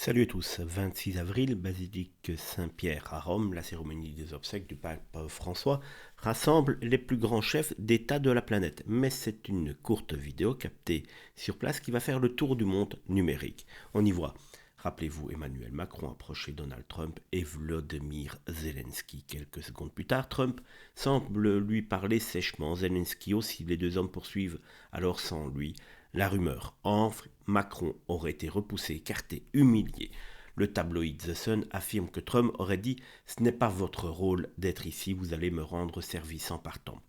Salut à tous, 26 avril, basilique Saint-Pierre à Rome, la cérémonie des obsèques du pape François rassemble les plus grands chefs d'État de la planète. Mais c'est une courte vidéo captée sur place qui va faire le tour du monde numérique. On y voit, rappelez-vous, Emmanuel Macron approcher Donald Trump et Volodymyr Zelensky. Quelques secondes plus tard, Trump semble lui parler sèchement. Zelensky aussi, les deux hommes poursuivent alors sans lui. La rumeur enfle, Macron aurait été repoussé, écarté, humilié. Le tabloïd The Sun affirme que Trump aurait dit "Ce n'est pas votre rôle d'être ici, vous allez me rendre service en partant."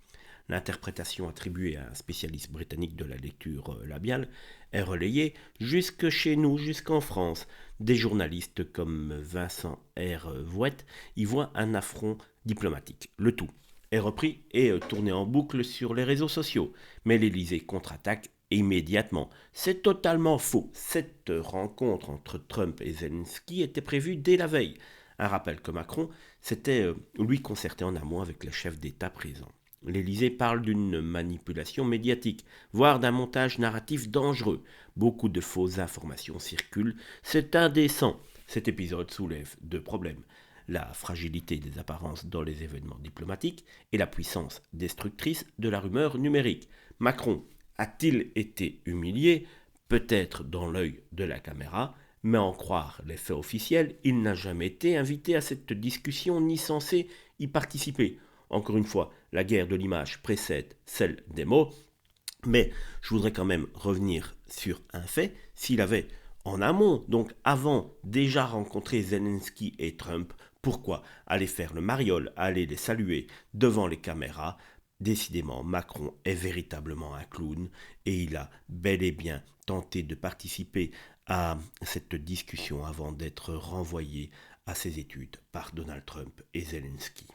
L'interprétation attribuée à un spécialiste britannique de la lecture labiale est relayée jusque chez nous, jusqu'en France. Des journalistes comme Vincent R. Vouette y voient un affront diplomatique. Le tout est repris et tourné en boucle sur les réseaux sociaux. Mais l'Élysée contre-attaque immédiatement. C'est totalement faux. Cette rencontre entre Trump et Zelensky était prévue dès la veille. Un rappel que Macron s'était lui concerté en amont avec les chefs d'État présents. L'Élysée parle d'une manipulation médiatique, voire d'un montage narratif dangereux. Beaucoup de fausses informations circulent. C'est indécent. Cet épisode soulève deux problèmes: la fragilité des apparences dans les événements diplomatiques et la puissance destructrice de la rumeur numérique. Macron a-t-il été humilié? Peut-être dans l'œil de la caméra, mais en croire les faits officiels, il n'a jamais été invité à cette discussion ni censé y participer. Encore une fois, la guerre de l'image précède celle des mots, mais je voudrais quand même revenir sur un fait. S'il avait en amont, donc avant, déjà rencontré Zelensky et Trump, pourquoi aller faire le mariole, aller les saluer devant les caméras? Décidément, Macron est véritablement un clown et il a bel et bien tenté de participer à cette discussion avant d'être renvoyé à ses études par Donald Trump et Zelensky.